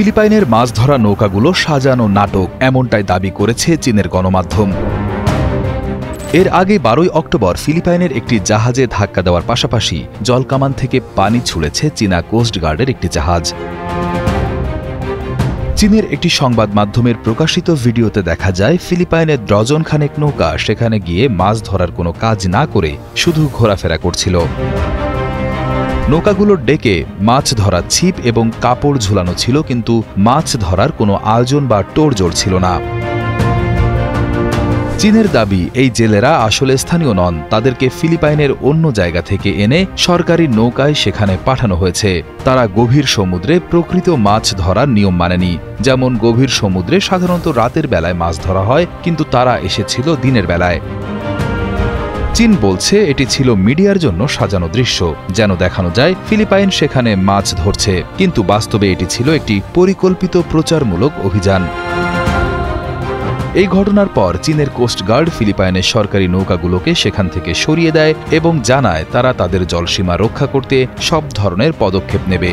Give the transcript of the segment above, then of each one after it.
ফিলিপাইনের মাছ ধরা নৌকাগুলো সাজানো নাটক, এমনটাই দাবি করেছে চীনের গণমাধ্যম। এর আগে 12 অক্টোবর ফিলিপাইনের একটি জাহাজে ধাক্কা দেওয়ার পাশাপাশি জলকামান থেকে পানি ছুঁড়েছে চীনা কোস্টগার্ডের একটি জাহাজ। চীনের একটি সংবাদ মাধ্যমের প্রকাশিত ভিডিওতে দেখা যায় ফিলিপাইনের ডজন খানেক নৌকা সেখানে গিয়ে মাছ ধরার কোনো কাজ না করে শুধু ঘোরাফেরা করছিল। নৌকাগুলোর ডেকে মাছ ধরার ছিপ এবং কাপড় ঝুলানো ছিল, কিন্তু মাছ ধরার কোনো আয়োজন বা তোড়জোড় ছিল না। চীনের দাবি, এই জেলেরা আসলে স্থানীয় নন, তাদেরকে ফিলিপাইনের অন্য জায়গা থেকে এনে সরকারি নৌকায় সেখানে পাঠানো হয়েছে। তারা গভীর সমুদ্রে প্রকৃত মাছ ধরার নিয়ম মানেনি। যেমন গভীর সমুদ্রে সাধারণত রাতের বেলায় মাছ ধরা হয়, কিন্তু তারা এসেছিল দিনের বেলায়। চীন বলছে এটি ছিল মিডিয়ার জন্য সাজানো দৃশ্য, যেন দেখানো যায় ফিলিপাইন সেখানে মাছ ধরছে, কিন্তু বাস্তবে এটি ছিল একটি পরিকল্পিত প্রচারমূলক অভিযান। এই ঘটনার পর চীনের কোস্টগার্ড ফিলিপাইনের সরকারি নৌকাগুলোকে সেখান থেকে সরিয়ে দেয় এবং জানায় তারা তাদের জলসীমা রক্ষা করতে সব ধরনের পদক্ষেপ নেবে।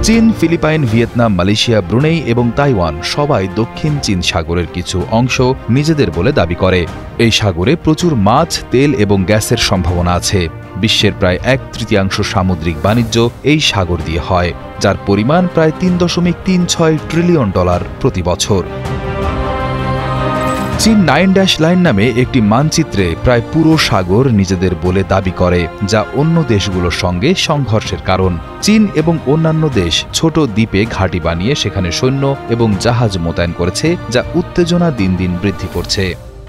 চীন, ফিলিপাইন, ভিয়েতনাম, মালয়েশিয়া, ব্রুনেই এবং তাইওয়ান সবাই দক্ষিণ চীন সাগরের কিছু অংশ নিজেদের বলে দাবি করে। এই সাগরে প্রচুর মাছ, তেল এবং গ্যাসের সম্ভাবনা আছে। বিশ্বের প্রায় 1/3 সামুদ্রিক বাণিজ্য এই সাগর দিয়ে হয়, যার পরিমাণ প্রায় $3.36 ট্রিলিয়ন প্রতি বছর। চীন 9 লাইন নামে একটি মানচিত্রে প্রায় পুরো সাগর নিজেদের বলে দাবি করে, যা অন্য দেশগুলোর সঙ্গে সংঘর্ষের কারণ। চীন এবং অন্যান্য দেশ ছোট দ্বীপে ঘাঁটি বানিয়ে সেখানে সৈন্য এবং জাহাজ মোতায়েন করেছে, যা উত্তেজনা দিন দিন বৃদ্ধি করছে।